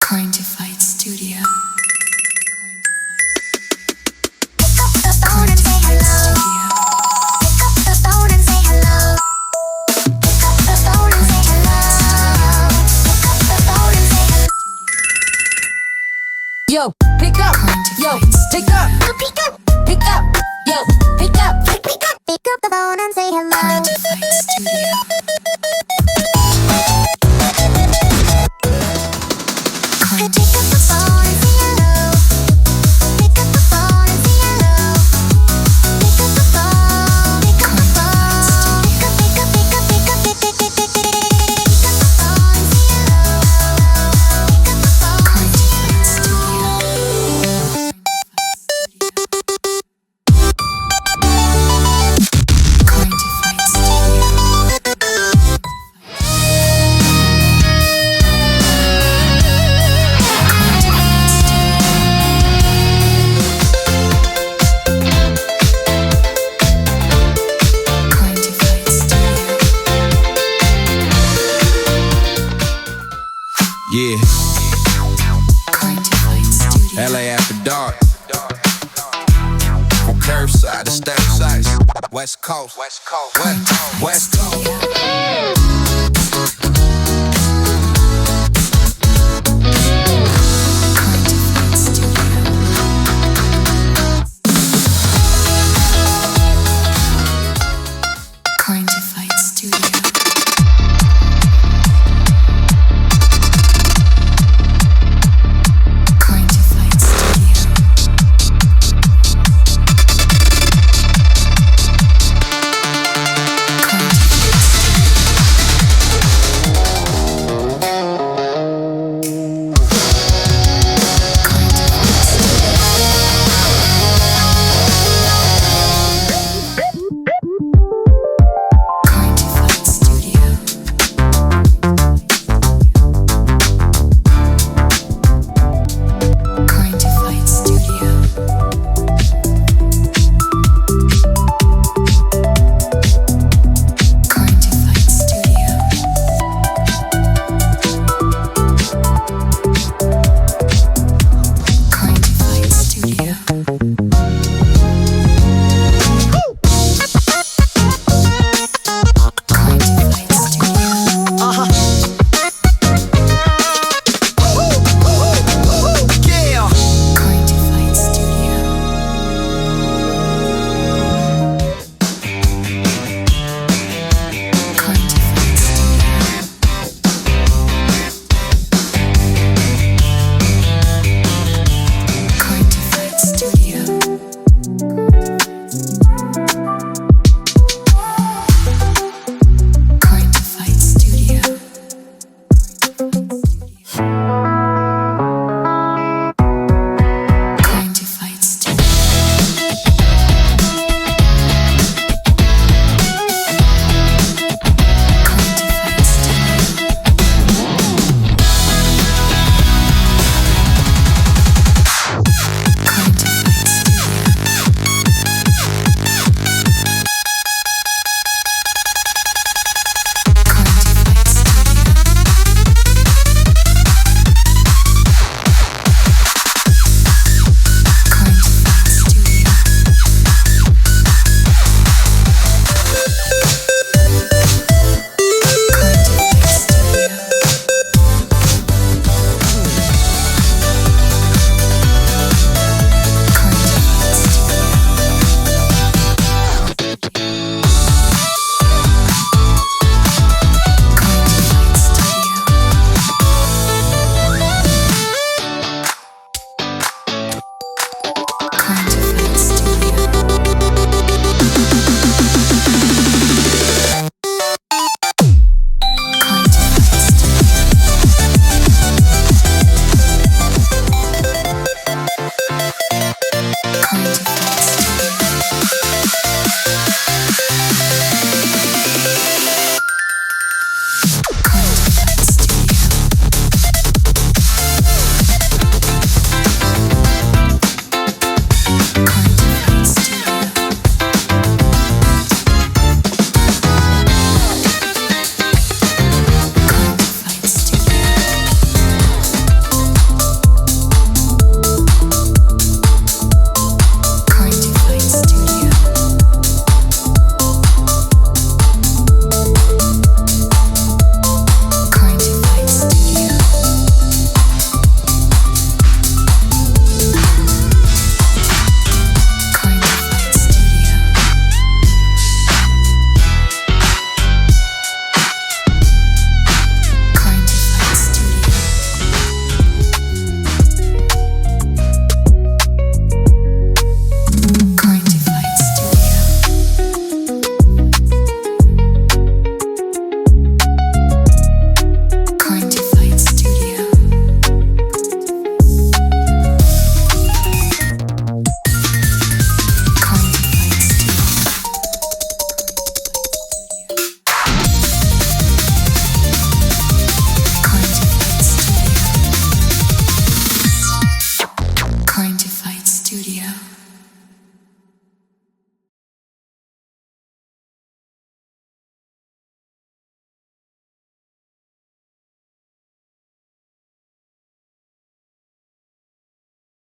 Quantified Studio. Pick up the phone and say hello. Pick up the phone and say hello. Pick up the phone and say hello. Pick up the phone and say hello. Yo, pick up. Yo, pick up. Pick up. Pick up. Yo, pick up. Pick up. Pick up the phone and say hello. Quantified Studio. Pick up the phone and say hello. Pick up the phone and say hello. Pick up the phone. Pick up the phone. Pick up. Pick up the phone and say hello. Pick up the phone. Quantified Studio. Quantified Studio. Quantified Studio. Yeah, Quantified Studio. LA after dark. From curbside to stateside, West Coast, West Coast.